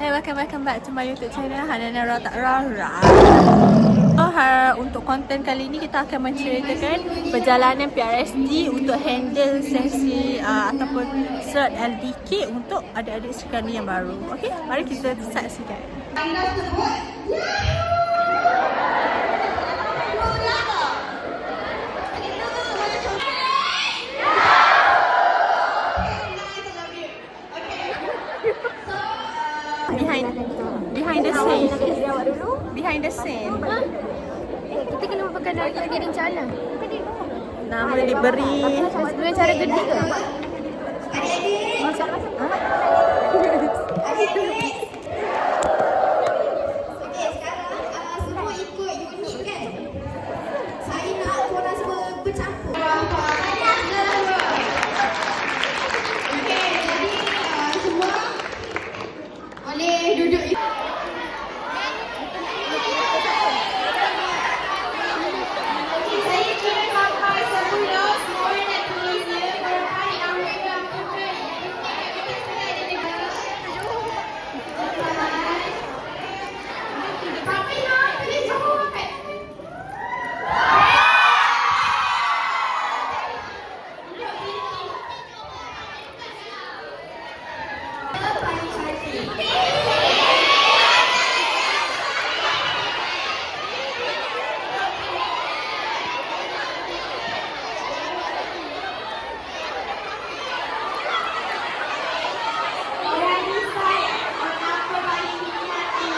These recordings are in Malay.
Hey, welcome back to my YouTube channel Hanana Rata Rara. Untuk konten kali ni kita akan menceritakan perjalanan PRSD untuk handle sesi ataupun cert LDK untuk adik-adik sekali yang baru. Okey, mari kita saksikan. Behind the scene. Kita kena makan dari dia rencana. Nama diberi Sebenarnya cara gede ke? Masak. Okey, sekarang semua ikut unit kan? Saya nak korang semua bercampur. Okey, jadi semua boleh duduk. Saya kira sampai 10, semua orang nak tulisnya. Korang tarik nama yang bukan. Tapi nak tulis jawapan. Paling cantik. Orang decide apa paling diminati.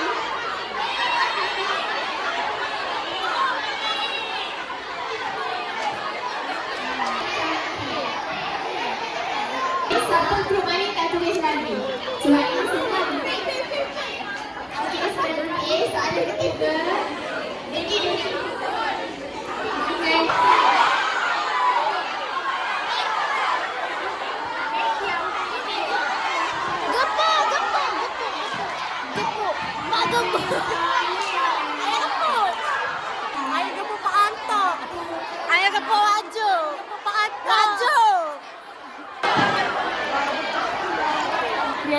Siapa grup mana tak tulis lagi? Sebab ini semua okey, soalan A, soalan ketiga. Jadi duduk.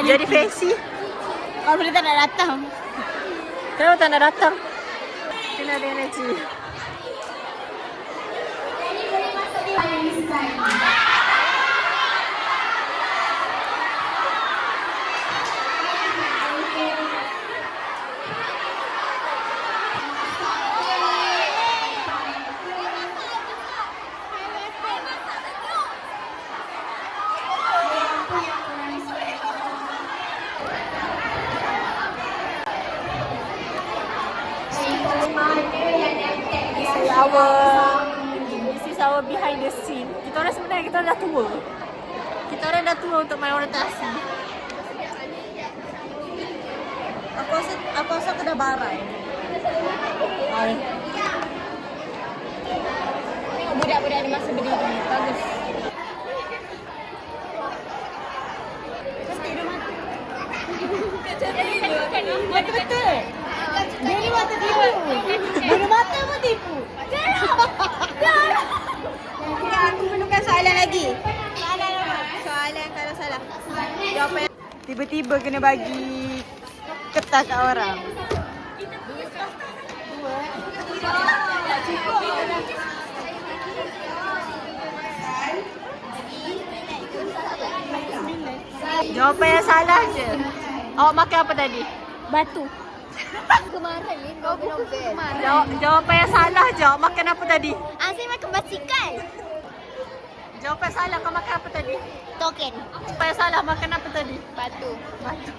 jadi fancy. Kalau boleh tak nak datang. Kenapa tak nak datang? Kena ada energy. Jadi boleh masuk di mana ni slide. This is our behind the scene. Kita orang sebenarnya kita orang dah tua. Kita orang dah tua untuk main orientasi. Aku rasa aku dah barai. Tengok budak-budak di masa berdiri. Bagus. Mata betul. Dia ni mata tipu. Bulu mata pun tipu. Okay, aku perlukan soalan lagi. Soalan kalau salah. Jawapan tiba-tiba kena bagi kertas kat orang. Jawapan yang salah je. Awak makan apa tadi? Batu. Kemarin ni kau buku kemarin. Jawapan yang salah je. Awak makan apa tadi? Saya makan basikal. Jawapan salah, kau makan apa tadi? Token. Jawapan yang salah, makan apa tadi? Batu. Batu.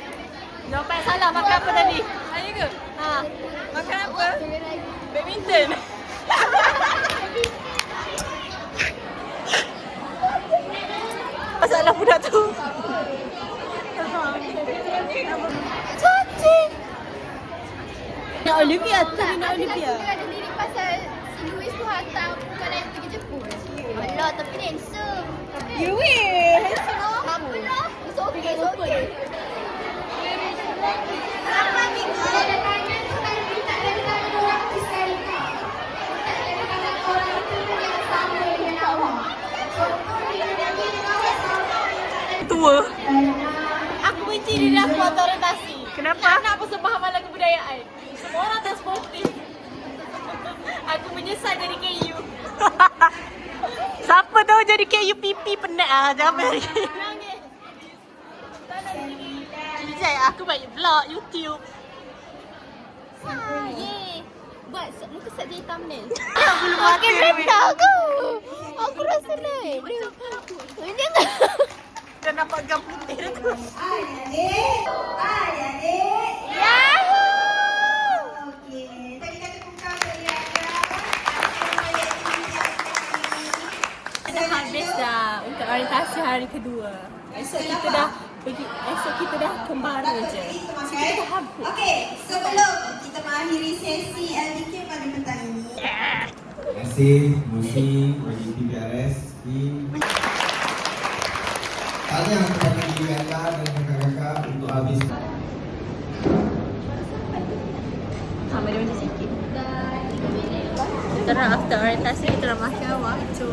Jawapan yang salah, makan apa tadi? Saya ke? Ha. Makan apa? Badminton. Masalah budak tu. Cantik. Nak Olivia tu, nak Olivia. Ada lirik pasal Louis tu hantar bukan yang pergi Jepun. Alah, tapi handsome. You win. It's okay, it's okay. Apa ni? Kalau ada tanya tu kan minta dari tangan orang tu sekali. Minta dari tangan orang itu yang sama dengan awak. Contoh dia lagi dengan awak sama. Tua. Aku benci diri aku atau orientasi. Kenapa? Menyesal jadi KU. Siapa tahu jadi KU pipi penat ah. Jangan beri. Sekejap, aku buat vlog YouTube. Yeay. Buat muka set jadi thumbnail. Makin rendah aku. Aku rasa naik. Jangan. Dah nampak gam putih dah tu. Adik. Yahoo! Okey. Tadi kita tukar perhiasan. Dah habis dah untuk orientasi hari kedua. Esok kita dah kembali je. So kita dah habis. Okey, sebelum kita mengakhiri sesi LDK pada petang ini. Terima kasih Musi bagi PBRS Tahniah kepada diri anda dan kakak-kakak untuk habis. Sama dia macam sikit. Kita nak after orientasi, kita nak makan waktu.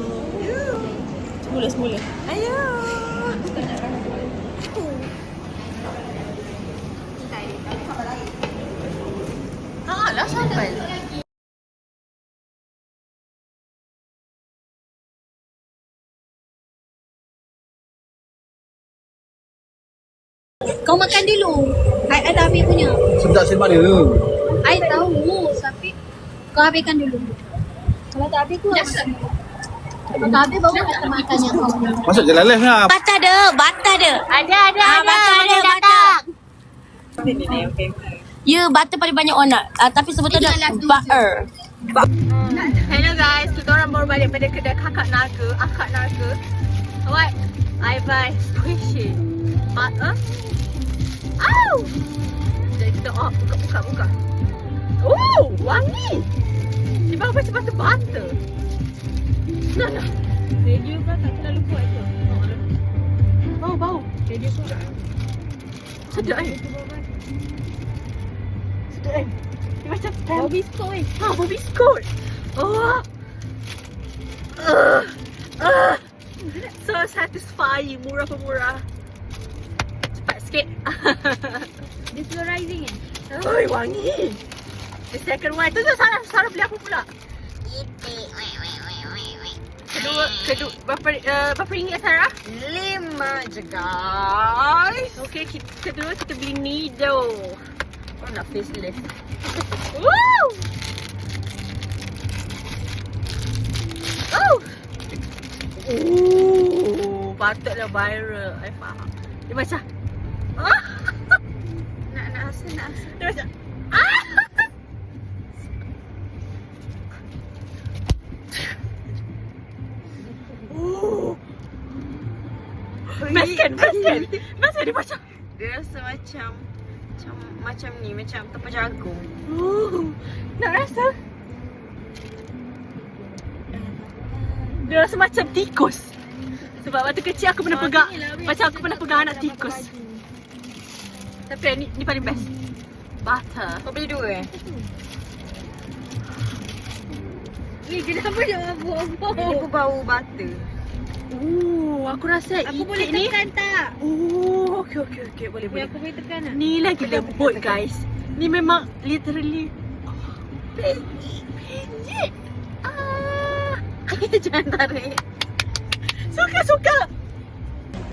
Semula-semula. Ayo. Lah sampai. Kau makan dulu. I dah habis punya. Sedap saya mana? I tahu tapi kau habiskan dulu. Kalau tak habis tu kalau tak habis baru kita makan yang kau punya. Masuk jalan live lah. Bata ada. Ada. Bata datang. Ni, okey. Ya, butter paling banyak orang nak. Tapi sebetulnya butter. Hello guys, kita orang baru balik pada kedai akak naga. What? I buy squishy. Ow! Jadi kita buka. Oh, wangi. Di bawah macam butter. Nah. Radio kan tak terlalu kuat tu. Bau. Radio kuat. Sedap ni. Dia macam bau biskut. Bau biskut. Oh. So satisfying, murah-murah. Cepat sikit. Dia slow rising Oi, wangi. The second one tu Sarah beli apa pula? Kedua berapa ringgit Sarah? 5 je guys. Okey, kedua kita beli Nido. Oh, nak facelift. Woo! Oh! Patutlah viral. I faham. Dia macam Nak rasa. Dia macam Best kan? Dia macam Dia rasa macam ni, macam tepung jagung. nak rasa? Dia rasa macam tikus. Sebab waktu kecil aku pernah pegang, macam aku pernah pegang anak tikus. Tapi ni paling best. Butter. Kau beli 2 Ni kenapa dia bau-bau? Aku bau butter. Aku rasa Aku itik boleh ni. tekan tak? Okey, boleh. Aku boleh tekan tak? Ni lagi lembut guys. Ni memang literally pijit. Jangan tarik. Suka.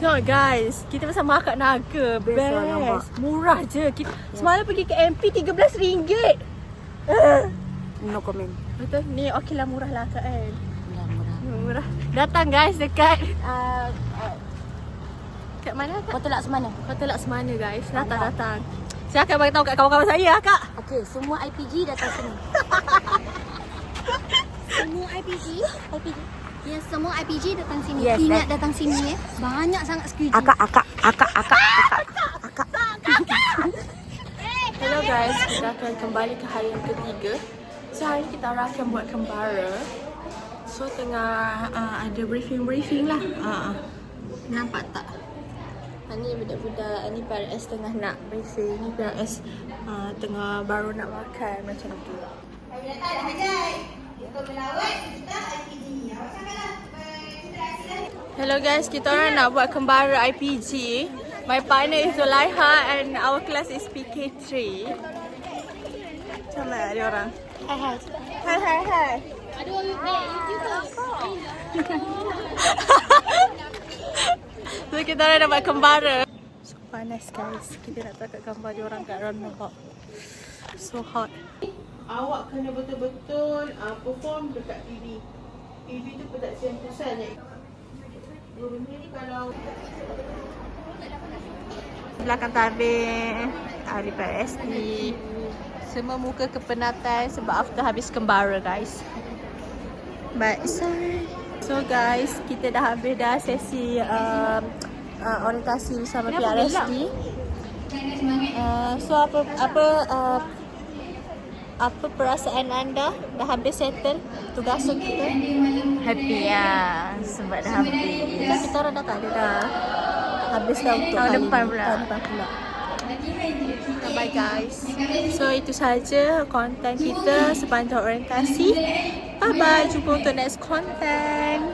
Tengok guys, kita pasal makan naga. Best. Murah je. Semalam pergi ke MP RM13. No comment. Betul. Ni okeylah, murah lah kan. Murah. Datang guys dekat kat mana Kak? Kota Laksamana. Kota Laksamana guys. Datang. Saya akan bagi tahu kat kawan-kawan saya Kak. Okey, semua IPG datang sini. Semua IPG. Ya, semua IPG datang sini. Yes, Ingat datang sini ya. Banyak sangat squeegee. Akak. Hello guys, kita akan kembali ke hari yang ketiga. So hari ni kita orang akan buat kembara. So tengah ada briefing lah. Nampak tak? Ni budak-budak, ni PRS tengah nak briefing. Ni PRS tengah baru nak makan macam tu. Kami datang dah Hajai. Untuk melawat kita IPG. Awak cakaplah berinteraksi dah. Hello guys, kita orang nak buat kembara IPG. My partner is Zulaiha and our class is PK3. Macam mana dia orang? Hai. Aduh, YouTuber. So kita orang dapat kembara. So panas guys. Kita nak tangkap gambar diorang kat roundabout. So hot. Awak kena betul-betul perform dekat TV. TV tu production pusat je. Dua benda ni kalau Belakang tabir Alipay SD. Semua muka kepenatan sebab after habis kembara guys. But sorry. So guys, kita dah habis dah sesi orientasi bersama PRSD. So apa perasaan anda? Dah habis settle tugasan kita? Happy ya. Sebab dah habis. Kan kita orang dah tak ada dah. Habis dah untuk Tahun kali depan ni. pula. Tahun depan pula. Bye guys. So itu saja konten kita sepanjang orientasi. Bye bye. Jumpa untuk next content.